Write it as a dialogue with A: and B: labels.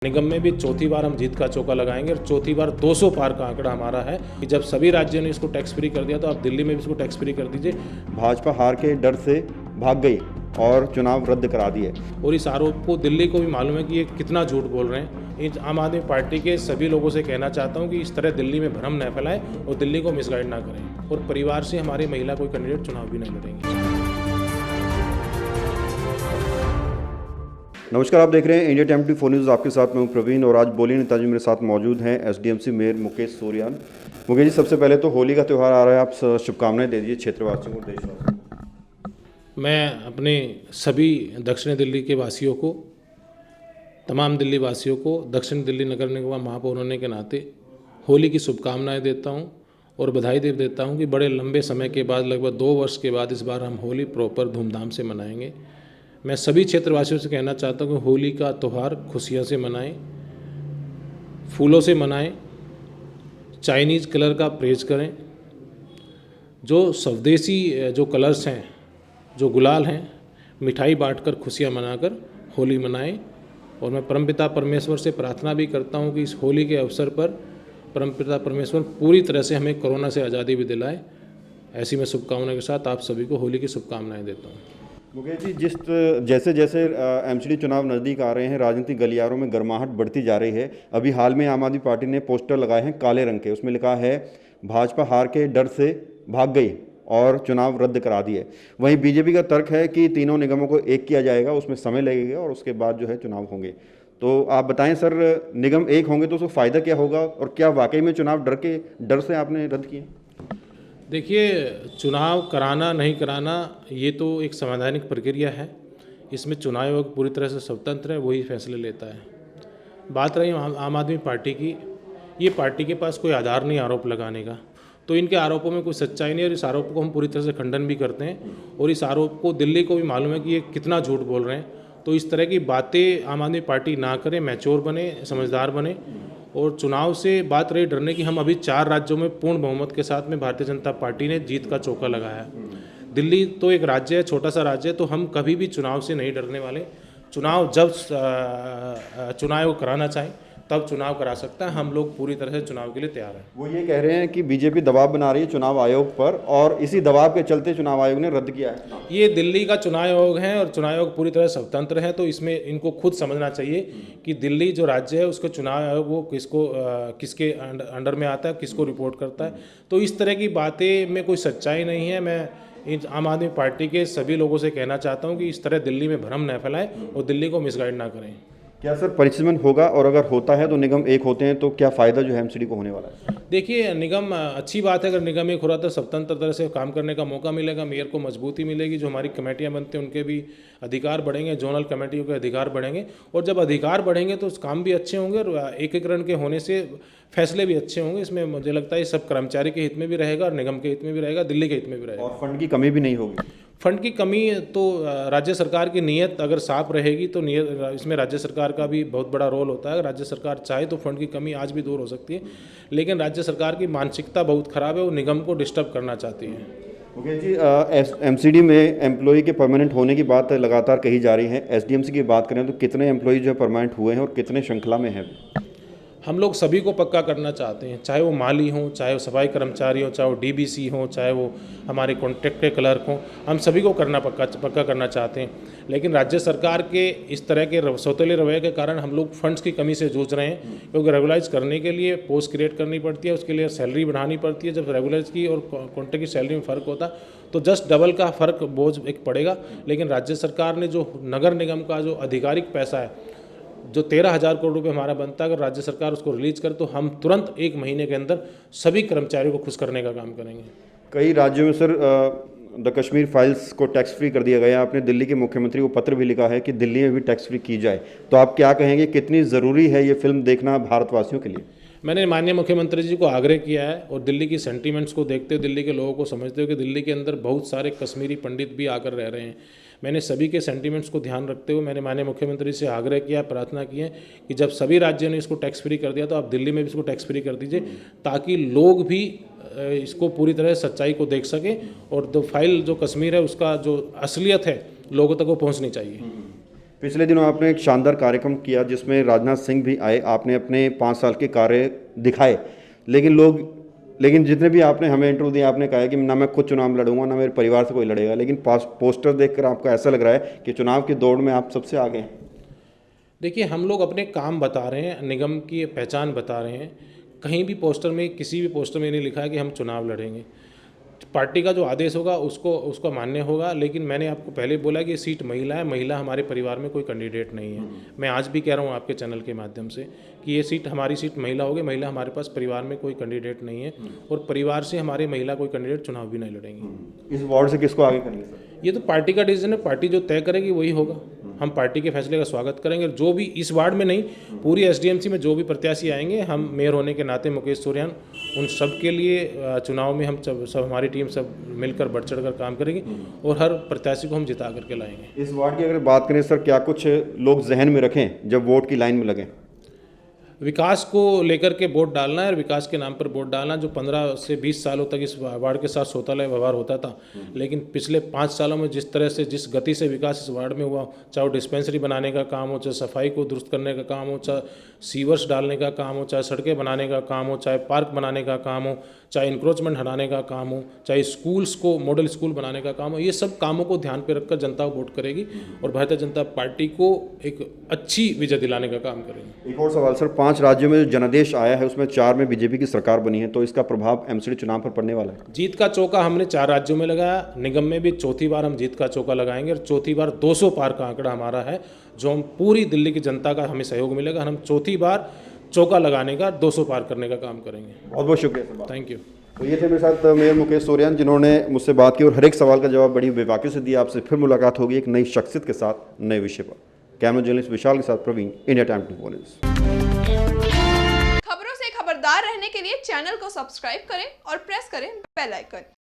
A: निगम में भी चौथी बार हम जीत का चौका लगाएंगे और चौथी बार 200 पार का आंकड़ा हमारा है कि जब सभी राज्यों ने इसको टैक्स फ्री कर दिया तो आप दिल्ली में भी इसको टैक्स फ्री कर दीजिए।
B: भाजपा हार के डर से भाग गई और चुनाव रद्द करा दिए।
A: और इस आरोप को दिल्ली को भी मालूम है कि ये कितना झूठ बोल रहे हैं। इन आम आदमी पार्टी के सभी लोगों से कहना चाहता हूँ कि इस तरह दिल्ली में भ्रम न फैलाएं और दिल्ली को मिसगाइड ना करें और परिवार से हमारी महिला कोई कैंडिडेट चुनाव भी नहीं लड़ेंगे।
B: नमस्कार, आप देख रहे हैं इंडिया टाइम 24 न्यूज़। आपके साथ मैं हूं प्रवीण और आज बोली नेताजी मेरे साथ मौजूद हैं एसडीएमसी मेयर मुकेश सूर्यान। मुकेश जी, सबसे पहले तो होली का त्यौहार आ रहा है, आप शुभकामनाएं दे दीजिए क्षेत्रवासियों को, देशवासियों को।
A: मैं अपने सभी दक्षिण दिल्ली के वासियों को, तमाम दिल्ली वासियों को दक्षिण दिल्ली नगर निगम महापौर होने के नाते होली की शुभकामनाएं देता हूं और बधाई देता हूं कि बड़े लंबे समय के बाद, लगभग 2 वर्ष के बाद इस बार हम होली प्रॉपर धूमधाम से मनाएंगे। मैं सभी क्षेत्रवासियों से कहना चाहता हूं कि होली का त्यौहार खुशियों से मनाएं, फूलों से मनाएं, चाइनीज़ कलर का परहेज करें। जो स्वदेशी जो कलर्स हैं, जो गुलाल हैं, मिठाई बांटकर खुशियां मनाकर होली मनाएं। और मैं परमपिता परमेश्वर से प्रार्थना भी करता हूं कि इस होली के अवसर पर परमपिता परमेश्वर पूरी तरह से हमें कोरोना से आज़ादी भी दिलाए। ऐसी मैं शुभकामनाओं के साथ आप सभी को होली की शुभकामनाएं देता हूं।
B: मुकेश जी, जैसे जैसे एमसीडी चुनाव नज़दीक आ रहे हैं, राजनीतिक गलियारों में गर्माहट बढ़ती जा रही है। अभी हाल में आम आदमी पार्टी ने पोस्टर लगाए हैं काले रंग के, उसमें लिखा है भाजपा हार के डर से भाग गई और चुनाव रद्द करा दिए। वहीं बीजेपी का तर्क है कि तीनों निगमों को एक किया जाएगा, उसमें समय लगेगा और उसके बाद जो है चुनाव होंगे। तो आप बताएं सर, निगम एक होंगे तो उसको फ़ायदा क्या होगा और क्या वाकई में चुनाव डर से आपने रद्द किए?
A: देखिए, चुनाव कराना नहीं कराना ये तो एक संवैधानिक प्रक्रिया है। इसमें चुनाव आयोग पूरी तरह से स्वतंत्र है, वही फैसले लेता है। बात रही आम आदमी पार्टी की, ये पार्टी के पास कोई आधार नहीं आरोप लगाने का, तो इनके आरोपों में कोई सच्चाई नहीं और इस आरोप को हम पूरी तरह से खंडन भी करते हैं। और इस आरोप को दिल्ली को भी मालूम है कि ये कितना झूठ बोल रहे हैं। तो इस तरह की बातें आम आदमी पार्टी ना करे, मैच्योर बने, समझदार बने। और चुनाव से बात रही डरने की, हम अभी 4 राज्यों में पूर्ण बहुमत के साथ में भारतीय जनता पार्टी ने जीत का चौका लगाया। दिल्ली तो एक राज्य है, छोटा सा राज्य है, तो हम कभी भी चुनाव से नहीं डरने वाले। चुनाव जब चुनाव कराना चाहे तब चुनाव करा सकता है। हम लोग पूरी तरह से चुनाव के लिए तैयार हैं।
B: वो ये कह रहे हैं कि बीजेपी दबाव बना रही है चुनाव आयोग पर और इसी दबाव के चलते चुनाव आयोग ने रद्द किया है।
A: ये दिल्ली का चुनाव आयोग है और चुनाव आयोग पूरी तरह स्वतंत्र है, तो इसमें इनको खुद समझना चाहिए कि दिल्ली जो राज्य है उसके चुनाव आयोग वो किसके अंडर में आता है, किसको रिपोर्ट करता है। तो इस तरह की बातें में कोई सच्चाई नहीं है। मैं इन आम आदमी पार्टी के सभी लोगों से कहना चाहता हूँ कि इस तरह दिल्ली में भ्रम न फैलाएं और दिल्ली को मिसगाइड ना करें।
B: क्या सर परिसीमन होगा और अगर होता है तो निगम एक होते हैं तो क्या फ़ायदा जो है एमसीडी को होने वाला है?
A: देखिए, निगम अच्छी बात है। अगर निगम एक हो रहा तो स्वतंत्र तरह से काम करने का मौका मिलेगा, मेयर को मजबूती मिलेगी, जो हमारी कमेटियां बनती हैं उनके भी अधिकार बढ़ेंगे, जोनल कमेटियों के अधिकार बढ़ेंगे। और जब अधिकार बढ़ेंगे तो काम भी अच्छे होंगे और एकीकरण के होने से फैसले भी अच्छे होंगे। इसमें मुझे लगता है सब कर्मचारी के हित में भी रहेगा और निगम के हित में भी रहेगा, दिल्ली के हित में भी रहेगा।
B: और फंड की कमी भी नहीं होगी।
A: फंड की कमी तो राज्य सरकार की नीयत अगर साफ रहेगी तो इसमें राज्य सरकार का भी बहुत बड़ा रोल होता है। राज्य सरकार चाहे तो फंड की कमी आज भी दूर हो सकती है, लेकिन राज्य सरकार की मानसिकता बहुत ख़राब है, वो निगम को डिस्टर्ब करना चाहती है।
B: ओके जी, एमसीडी में एम्प्लॉय के परमानेंट होने की बात लगातार कही जा रही है। एसडीएमसी की बात करें तो कितने एम्प्लॉय जो है परमानेंट हुए हैं और कितने श्रृंखला में हैं?
A: हम लोग सभी को पक्का करना चाहते हैं, चाहे वो माली हों, चाहे वो सफाई कर्मचारी हों, चाहे वो डीबीसी हों, चाहे वो हमारे कॉन्ट्रैक्ट के क्लर्क हों। हम सभी को पक्का करना चाहते हैं। लेकिन राज्य सरकार के इस तरह के सौतेले रवैये के कारण हम लोग फंड्स की कमी से जूझ रहे हैं, क्योंकि रेगुलाइज करने के लिए पोस्ट क्रिएट करनी पड़ती है, उसके लिए सैलरी बढ़ानी पड़ती है। जब रेगुलाइज की और कॉन्ट्रैक्ट की सैलरी में फ़र्क होता तो जस्ट डबल का फ़र्क बोझ एक पड़ेगा। लेकिन राज्य सरकार ने जो नगर निगम का जो आधिकारिक पैसा है, जो 13,000 करोड़ रुपए हमारा बनता है, अगर राज्य सरकार उसको रिलीज करे तो हम तुरंत 1 महीने के अंदर सभी कर्मचारियों को खुश करने का काम करेंगे।
B: कई राज्यों में सर द कश्मीर फाइल्स को टैक्स फ्री कर दिया गया। आपने दिल्ली के मुख्यमंत्री को पत्र भी लिखा है कि दिल्ली में भी टैक्स फ्री की जाए। तो आप क्या कहेंगे, कितनी ज़रूरी है ये फिल्म देखना भारतवासियों के लिए? मैंने
A: माननीय मुख्यमंत्री जी को आग्रह किया है और दिल्ली की सेंटीमेंट्स को देखते हुए, दिल्ली के लोगों को समझते हुए कि दिल्ली के अंदर बहुत सारे कश्मीरी पंडित भी आकर रह रहे हैं, मैंने सभी के सेंटीमेंट्स को ध्यान रखते हुए मैंने माननीय मुख्यमंत्री से आग्रह किया, प्रार्थना की है कि जब सभी राज्यों ने इसको टैक्स फ्री कर दिया तो आप दिल्ली में भी इसको टैक्स फ्री कर दीजिए, ताकि लोग भी इसको पूरी तरह सच्चाई को देख सकें और जो फाइल जो कश्मीर है उसका जो असलियत है लोगों तक वो पहुंचनी चाहिए।
B: पिछले दिनों आपने एक शानदार कार्यक्रम किया जिसमें राजनाथ सिंह भी आए, आपने अपने 5 साल के कार्य दिखाए, लेकिन जितने भी आपने हमें इंटरव्यू दिया आपने कहा है कि ना मैं खुद चुनाव लड़ूंगा ना मेरे परिवार से कोई लड़ेगा, लेकिन पोस्टर देखकर आपको ऐसा लग रहा है कि चुनाव की दौड़ में आप सबसे आगे हैं।
A: देखिए, हम लोग अपने काम बता रहे हैं, निगम की पहचान बता रहे हैं। कहीं भी पोस्टर में, किसी भी पोस्टर में नहीं लिखा है कि हम चुनाव लड़ेंगे। पार्टी का जो आदेश होगा उसको मान्य होगा। लेकिन मैंने आपको पहले बोला कि ये सीट महिला है, महिला हमारे परिवार में कोई कैंडिडेट नहीं है। मैं आज भी कह रहा हूँ आपके चैनल के माध्यम से कि ये सीट हमारी सीट महिला होगी। महिला हमारे पास परिवार में कोई कैंडिडेट नहीं है और परिवार से हमारे महिला कोई कैंडिडेट चुनाव भी नहीं लड़ेंगे।
B: इस वार्ड से किसको आगे करेंगे सर?
A: ये तो पार्टी का डिसीजन है, पार्टी जो तय करेगी वही होगा। हम पार्टी के फैसले का स्वागत करेंगे। और जो भी इस वार्ड में नहीं, पूरी एसडीएमसी में जो भी प्रत्याशी आएंगे, हम मेयर होने के नाते मुकेश सोरेन उन सब के लिए चुनाव में हम सब हमारी टीम सब मिलकर बढ़ चढ़ कर काम करेगी और हर प्रत्याशी को हम जिता करके लाएंगे।
B: इस वार्ड की अगर बात करें सर, क्या कुछ लोग जहन में रखें जब वोट की लाइन में लगें?
A: विकास को लेकर के वोट डालना है और विकास के नाम पर वोट डालना। जो 15 से 20 सालों तक इस वार्ड के साथ शौचालय व्यवहार होता था, लेकिन पिछले 5 सालों में जिस तरह से, जिस गति से विकास इस वार्ड में हुआ, चाहे वो डिस्पेंसरी बनाने का काम हो, चाहे सफाई को दुरुस्त करने का काम हो, चाहे सीवर्स डालने का काम हो, चाहे सड़कें बनाने का काम हो, चाहे पार्क बनाने का काम हो, चाहे इंक्रोचमेंट हटाने का काम हो, चाहे स्कूल्स को मॉडल स्कूल बनाने का काम हो, ये सब कामों को ध्यान पे रखकर जनता वोट करेगी और भारतीय जनता पार्टी को एक अच्छी विजय दिलाने का काम करेगी।
B: एक और सवाल सर, 5 राज्यों में जो जनादेश आया है उसमें 4 में बीजेपी की सरकार बनी है, तो इसका प्रभाव एमसीडी चुनाव पर पड़ने वाला है?
A: जीत का चौका हमने 4 राज्यों में लगाया। निगम में भी चौथी बार हम जीत का चौका लगाएंगे और चौथी बार 200 पार का आंकड़ा हमारा है, जो हम पूरी दिल्ली की जनता का हमें सहयोग मिलेगा। हम चौथी बार चौका लगाने का, 200 पार करने का काम करेंगे।
B: बहुत बहुत शुक्रिया सर।
A: Thank you.
B: तो ये थे मेरे साथ मेयर मुकेश सोरेन, जिन्होंने मुझसे बात की और हर एक सवाल का जवाब बड़ी बेबाकी से दिया। आपसे फिर मुलाकात होगी एक नई शख्सियत के साथ, नए विषय पर। कैमरा जर्नलिस्ट विशाल के साथ प्रवीण, इंडिया टाइम 24 न्यूज़।
C: खबरों से खबरदार रहने के लिए चैनल को सब्सक्राइब करें और प्रेस करें बेल आइकन।